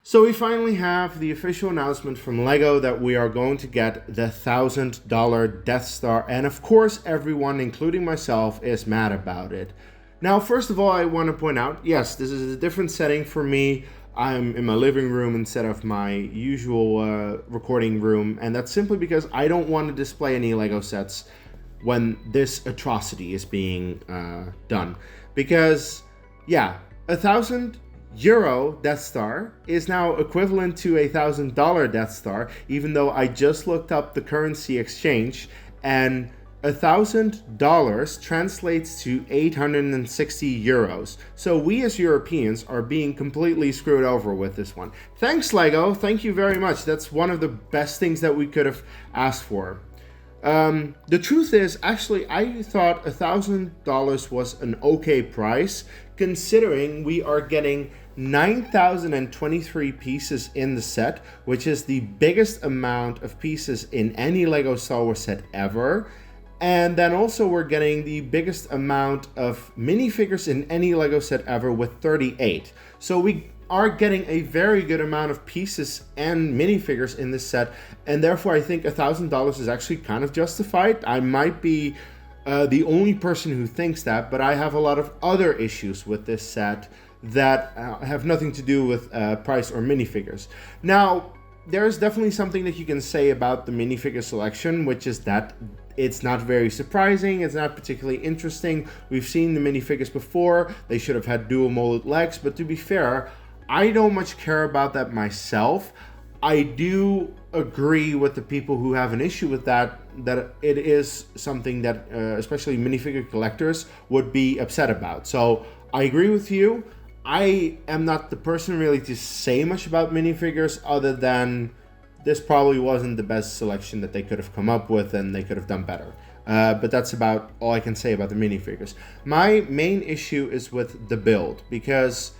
So we finally have the official announcement from LEGO that we are going to get the $1,000 Death Star, and of course everyone, including myself, is mad about it. Now, first of all, I want to point out, yes, this is a different setting for me. I'm in my living room instead of my usual recording room, and that's simply because I don't want to display any LEGO sets when this atrocity is being done. Because, yeah, €1,000 Death Star is now equivalent to a $1,000 Death Star, even though I just looked up the currency exchange, and $1,000 translates to €860. So we as Europeans are being completely screwed over with this one. Thanks, LEGO. Thank you very much. That's one of the best things that we could have asked for. The truth is, actually, I thought $1,000 was an okay price, considering we are getting 9,023 pieces in the set, which is the biggest amount of pieces in any LEGO Star Wars set ever. And then also we're getting the biggest amount of minifigures in any LEGO set ever with 38. So we are getting a very good amount of pieces and minifigures in this set, and therefore I think $1,000 is actually kind of justified. I might be the only person who thinks that, but I have a lot of other issues with this set that have nothing to do with price or minifigures. Now, there is definitely something that you can say about the minifigure selection, which is that it's not very surprising, it's not particularly interesting. We've seen the minifigures before, they should have had dual molded legs, but to be fair, I don't much care about that myself. I do agree with the people who have an issue with that it is something that especially minifigure collectors would be upset about. So I agree with you. I am not the person really to say much about minifigures other than this probably wasn't the best selection that they could have come up with, and they could have done better. But that's about all I can say about the minifigures. My main issue is with the build, because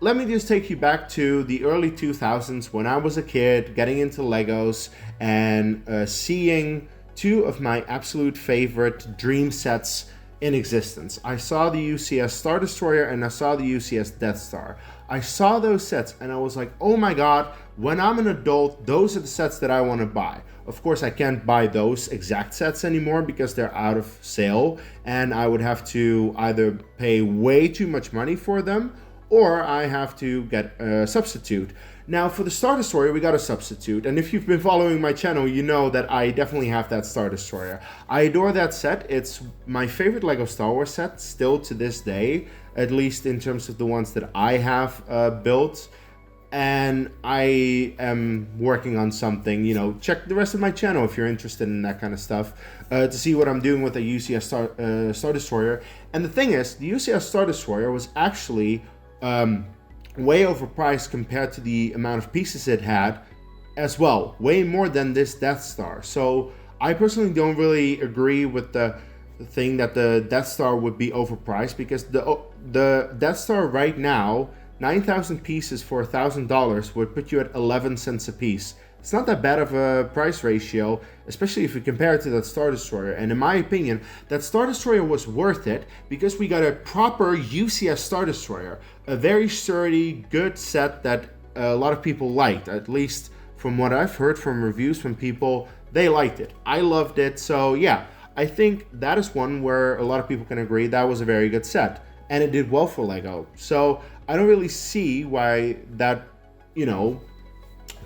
let me just take you back to the early 2000s when I was a kid getting into Legos and seeing two of my absolute favorite dream sets in existence. I saw the UCS Star Destroyer and I saw the UCS Death Star. I saw those sets and I was like, oh my god, when I'm an adult, those are the sets that I want to buy. Of course, I can't buy those exact sets anymore because they're out of sale, and I would have to either pay way too much money for them, or I have to get a substitute. Now, for the Star Destroyer, we got a substitute, and if you've been following my channel, you know that I definitely have that Star Destroyer. I adore that set. It's my favorite LEGO Star Wars set, still to this day, at least in terms of the ones that I have built. And I am working on something, check the rest of my channel if you're interested in that kind of stuff, to see what I'm doing with the UCS Star Destroyer. And the thing is, the UCS Star Destroyer was actually way overpriced compared to the amount of pieces it had as well, way more than this Death Star. So I personally don't really agree with the thing that the Death Star would be overpriced, because the Death Star right now, 9,000 pieces for $1,000 would put you at 11 cents a piece. It's not that bad of a price ratio, especially if you compare it to that Star Destroyer. And in my opinion, that Star Destroyer was worth it because we got a proper UCS Star Destroyer. A very sturdy, good set that a lot of people liked. At least from what I've heard from reviews from people, they liked it. I loved it. So yeah, I think that is one where a lot of people can agree that was a very good set. And it did well for LEGO. So I don't really see why that,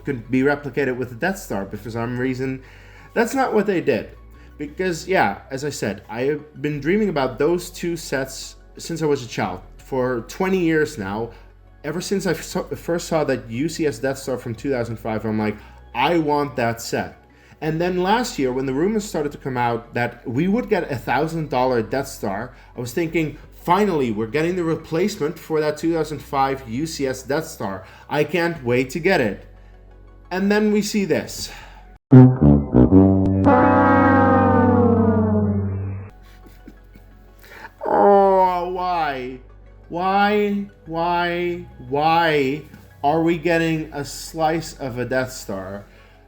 could be replicated with the Death Star, but for some reason that's not what they did. Because yeah, as I said, I have been dreaming about those two sets since I was a child for 20 years now. Ever since I first saw that UCS Death Star from 2005, I'm like, I want that set. And then last year, when the rumors started to come out that we would get a $1,000 Death Star, I was thinking, finally, we're getting the replacement for that 2005 UCS Death Star. I can't wait to get it. And then we see this. Oh, why? Why are we getting a slice of a Death Star?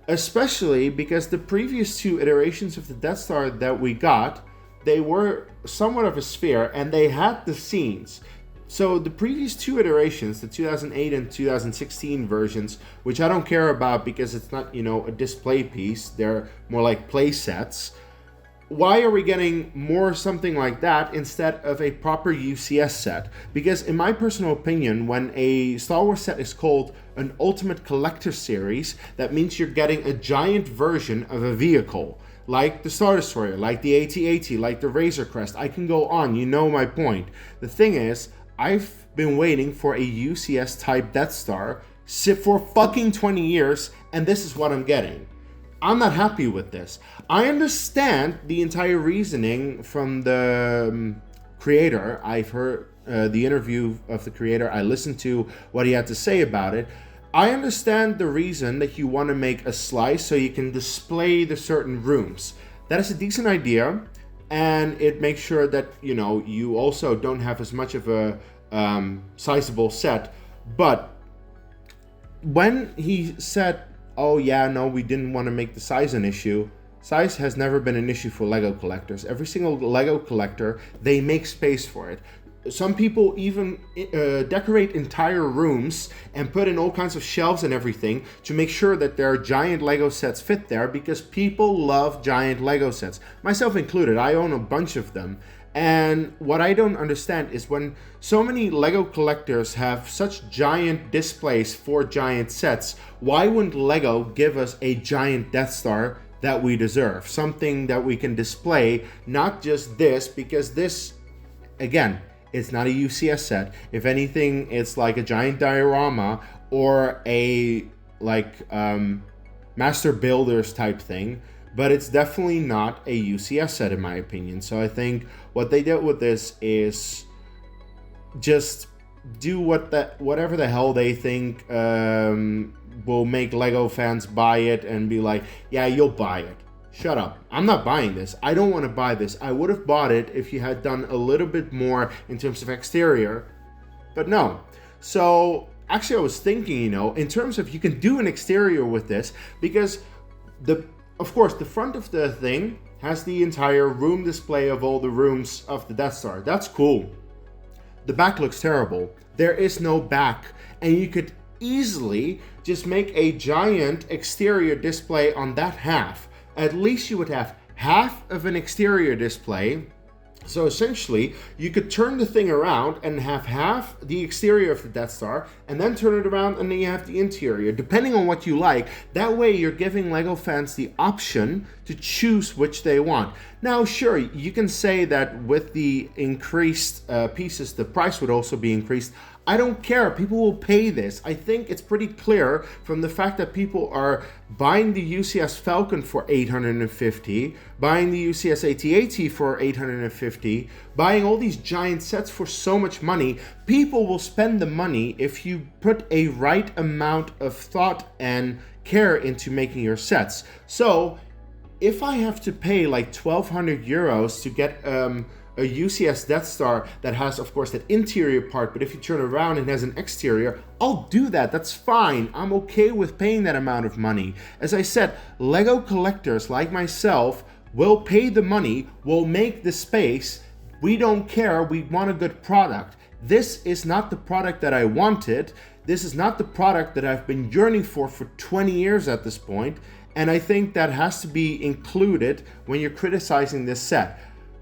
Especially because the previous two iterations of the Death Star that we got, they were somewhat of a sphere and they had the scenes. So the previous two iterations, the 2008 and 2016 versions, which I don't care about because it's not, a display piece, they're more like play sets. Why are we getting more something like that instead of a proper UCS set? Because in my personal opinion, when a Star Wars set is called an Ultimate Collector Series, that means you're getting a giant version of a vehicle. Like the Star Destroyer, like the AT-AT, like the Razor Crest. I can go on, you know my point. The thing is, I've been waiting for a UCS type Death Star for fucking 20 years, and this is what I'm getting. I'm not happy with this. I understand the entire reasoning from the creator. I've heard the interview of the creator. I listened to what he had to say about it. I understand the reason that you want to make a slice so you can display the certain rooms. That is a decent idea, and it makes sure that, you also don't have as much of a sizable set. But when he said, oh yeah, no, we didn't want to make the size an issue. Size has never been an issue for LEGO collectors. Every single LEGO collector, they make space for it. Some people even decorate entire rooms and put in all kinds of shelves and everything to make sure that their giant LEGO sets fit there, because people love giant LEGO sets. Myself included, I own a bunch of them. And what I don't understand is when so many LEGO collectors have such giant displays for giant sets, why wouldn't LEGO give us a giant Death Star that we deserve? Something that we can display, not just this, because this, again, it's not a UCS set. If anything, it's like a giant diorama or a Master Builders type thing. But it's definitely not a UCS set in my opinion. So I think what they did with this is just do whatever the hell they think will make LEGO fans buy it and be like, yeah, you'll buy it. Shut up. I'm not buying this. I don't want to buy this. I would have bought it if you had done a little bit more in terms of exterior, but no. So actually I was thinking, in terms of you can do an exterior with this, because of course, the front of the thing has the entire room display of all the rooms of the Death Star. That's cool. The back looks terrible. There is no back. And you could easily just make a giant exterior display on that half. At least you would have half of an exterior display. So essentially, you could turn the thing around and have half the exterior of the Death Star, and then turn it around and then you have the interior, depending on what you like. That way you're giving LEGO fans the option to choose which they want. Now, sure, you can say that with the increased pieces, the price would also be increased. I don't care. People will pay this. I think it's pretty clear from the fact that people are buying the UCS Falcon for $850, buying the UCS AT-AT for $850, buying all these giant sets for so much money. People will spend the money if you put a right amount of thought and care into making your sets. So if I have to pay like 1,200 euros to get a UCS Death Star that has, of course, that interior part, but if you turn around it has an exterior, I'll do that. That's fine. I'm okay with paying that amount of money. As I said, LEGO collectors like myself will pay the money, will make the space. We don't care. We want a good product. This is not the product that I wanted. This is not the product that I've been yearning for 20 years at this point. And I think that has to be included when you're criticizing this set.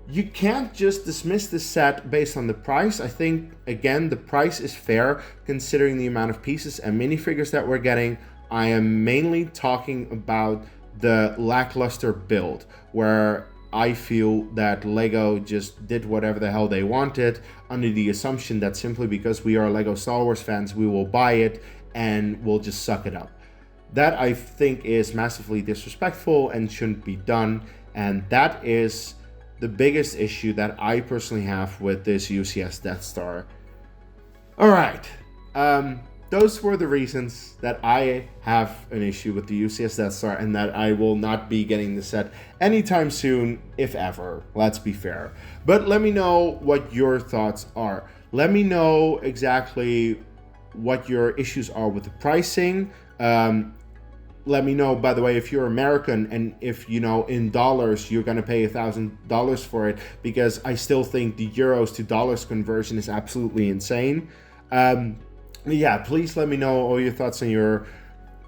You can't just dismiss this set based on the price. I think, again, the price is fair considering the amount of pieces and minifigures that we're getting. I am mainly talking about the lackluster build, where I feel that LEGO just did whatever the hell they wanted under the assumption that simply because we are LEGO Star Wars fans, we will buy it and we'll just suck it up. That I think is massively disrespectful and shouldn't be done. And that is the biggest issue that I personally have with this UCS Death Star. All right. Those were the reasons that I have an issue with the UCS Death Star and that I will not be getting the set anytime soon, if ever. Let's be fair. But let me know what your thoughts are. Let me know exactly what your issues are with the pricing. let me know, by the way, if you're American and if, you know, in dollars you're going to pay $1,000 for it, because I still think the euros to dollars conversion is absolutely insane. Yeah, please let me know all your thoughts and your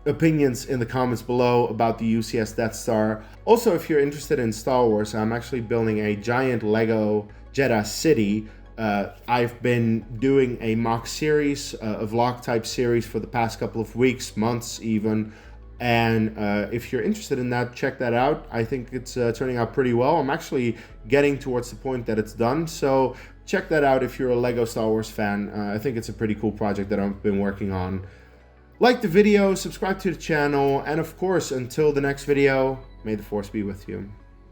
opinions in the comments below about the UCS Death Star. Also, if you're interested in Star Wars, I'm actually building a giant Lego Jeddah city. I've been doing a mock series, a vlog type series for the past couple of weeks, months even. And if you're interested in that, check that out. I think it's turning out pretty well. I'm actually getting towards the point that it's done. So check that out if you're a Lego Star Wars fan. I think it's a pretty cool project that I've been working on. Like the video, subscribe to the channel, and of course, until the next video, may the Force be with you.